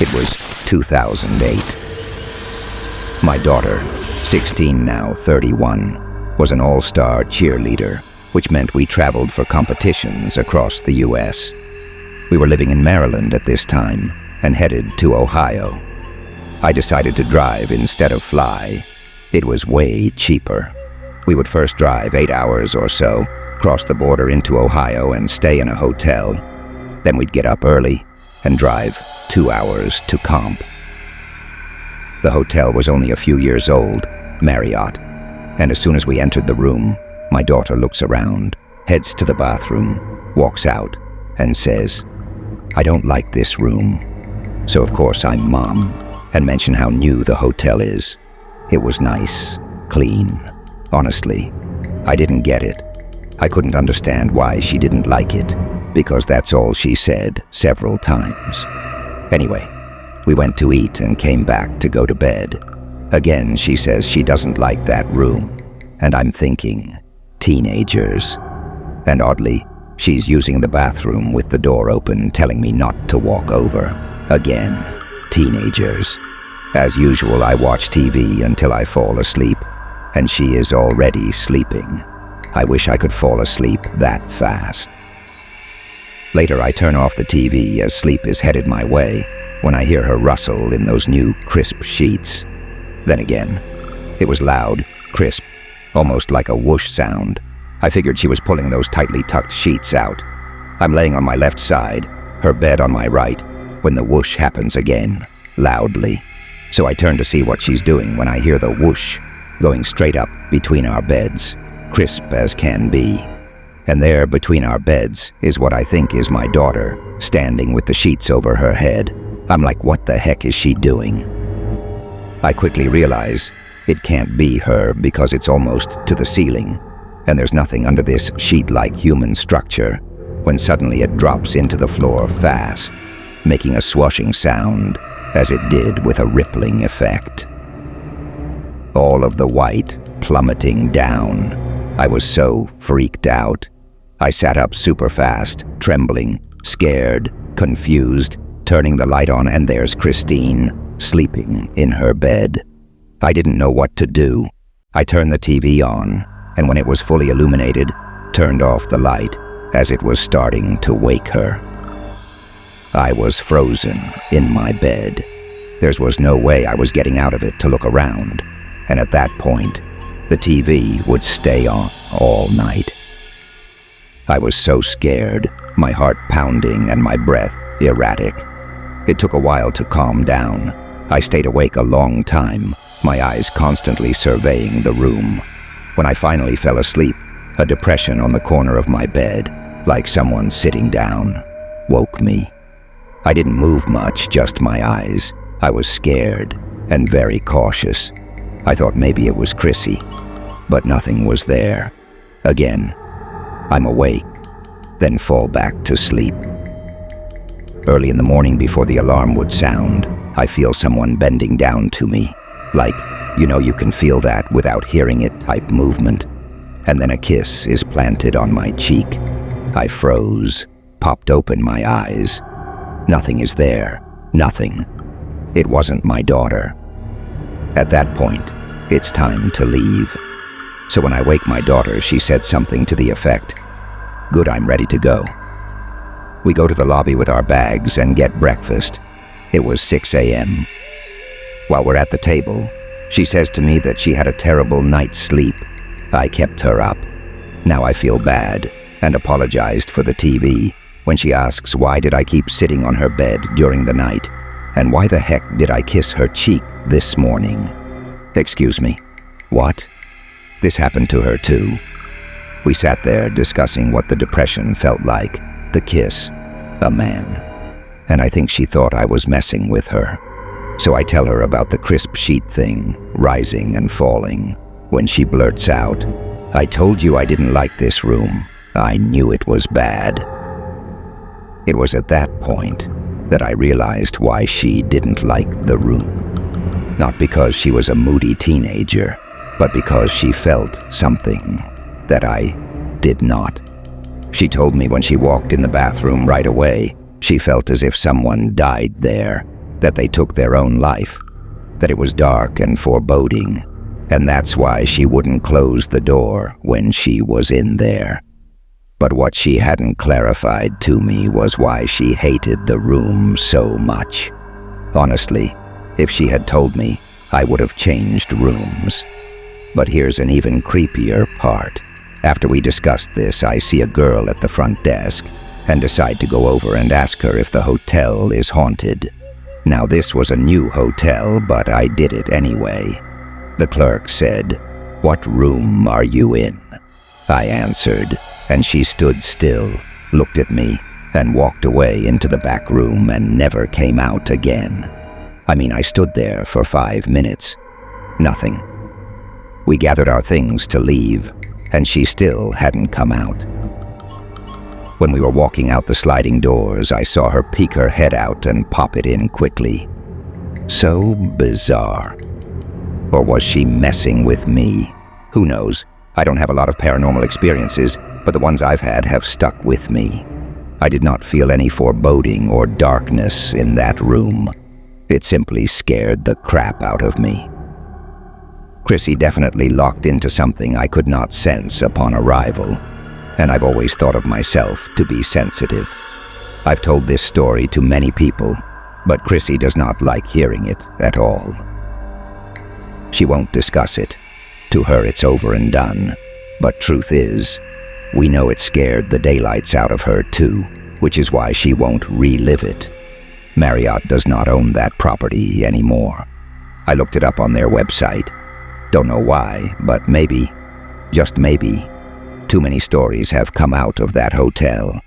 It was 2008. My daughter, 16 now, 31, was an all-star cheerleader, which meant we traveled for competitions across the U.S. We were living in Maryland at this time and headed to Ohio. I decided to drive instead of fly. It was way cheaper. We would first drive 8 hours or so, cross the border into Ohio and stay in a hotel. Then we'd get up early and drive 2 hours to Comp. The hotel was only a few years old, Marriott, and as soon as we entered the room, my daughter looks around, heads to the bathroom, walks out, and says, "I don't like this room." So of course I'm Mom, and mention how new the hotel is. It was nice, clean. Honestly, I didn't get it. I couldn't understand why she didn't like it, because that's all she said several times. Anyway, we went to eat and came back to go to bed. Again, she says she doesn't like that room, and I'm thinking, teenagers. And oddly, she's using the bathroom with the door open, telling me not to walk over. Again, teenagers. As usual, I watch TV until I fall asleep, and she is already sleeping. I wish I could fall asleep that fast. Later, I turn off the TV as sleep is headed my way when I hear her rustle in those new crisp sheets. Then again, it was loud, crisp, almost like a whoosh sound. I figured she was pulling those tightly tucked sheets out. I'm laying on my left side, her bed on my right, when the whoosh happens again, loudly. So I turn to see what she's doing when I hear the whoosh going straight up between our beds, crisp as can be. And there between our beds is what I think is my daughter, standing with the sheets over her head. I'm like, what the heck is she doing? I quickly realize it can't be her because it's almost to the ceiling, and there's nothing under this sheet-like human structure, when suddenly it drops into the floor fast, making a swashing sound, as it did with a rippling effect. All of the white plummeting down. I was so freaked out. I sat up super fast, trembling, scared, confused, turning the light on, and there's Christine, sleeping in her bed. I didn't know what to do. I turned the TV on, and when it was fully illuminated, turned off the light as it was starting to wake her. I was frozen in my bed. There was no way I was getting out of it to look around, and at that point, the TV would stay on all night. I was so scared, my heart pounding and my breath erratic. It took a while to calm down. I stayed awake a long time, my eyes constantly surveying the room. When I finally fell asleep, a depression on the corner of my bed, like someone sitting down, woke me. I didn't move much, just my eyes. I was scared and very cautious. I thought maybe it was Chrissy, but nothing was there. Again, I'm awake, then fall back to sleep. Early in the morning before the alarm would sound, I feel someone bending down to me, like, you can feel that without hearing it type movement. And then a kiss is planted on my cheek. I froze, popped open my eyes. Nothing is there, nothing. It wasn't my daughter. At that point, it's time to leave. So when I wake my daughter, she said something to the effect, "Good, I'm ready to go." We go to the lobby with our bags and get breakfast. It was 6 a.m. While we're at the table, she says to me that she had a terrible night's sleep. I kept her up. Now I feel bad and apologized for the TV when she asks why did I keep sitting on her bed during the night, and why the heck did I kiss her cheek this morning? Excuse me, what? This happened to her too. We sat there discussing what the depression felt like, the kiss, a man. And I think she thought I was messing with her. So I tell her about the crisp sheet thing, rising and falling, when she blurts out, "I told you I didn't like this room. I knew it was bad." It was at that point that I realized why she didn't like the room. Not because she was a moody teenager, but because she felt something that I did not. She told me when she walked in the bathroom right away, she felt as if someone died there, that they took their own life, that it was dark and foreboding, and that's why she wouldn't close the door when she was in there. But what she hadn't clarified to me was why she hated the room so much. Honestly, if she had told me, I would have changed rooms. But here's an even creepier part. After we discussed this, I see a girl at the front desk and decide to go over and ask her if the hotel is haunted. Now this was a new hotel, but I did it anyway. The clerk said, "What room are you in?" I answered, and she stood still, looked at me, and walked away into the back room and never came out again. I stood there for 5 minutes. Nothing. We gathered our things to leave, and she still hadn't come out. When we were walking out the sliding doors, I saw her peek her head out and pop it in quickly. So bizarre. Or was she messing with me? Who knows? I don't have a lot of paranormal experiences, but the ones I've had have stuck with me. I did not feel any foreboding or darkness in that room. It simply scared the crap out of me. Chrissy definitely locked into something I could not sense upon arrival, and I've always thought of myself to be sensitive. I've told this story to many people, but Chrissy does not like hearing it at all. She won't discuss it. To her it's over and done. But truth is, we know it scared the daylights out of her too, which is why she won't relive it. Marriott does not own that property anymore. I looked it up on their website. Don't know why, but maybe, just maybe, too many stories have come out of that hotel,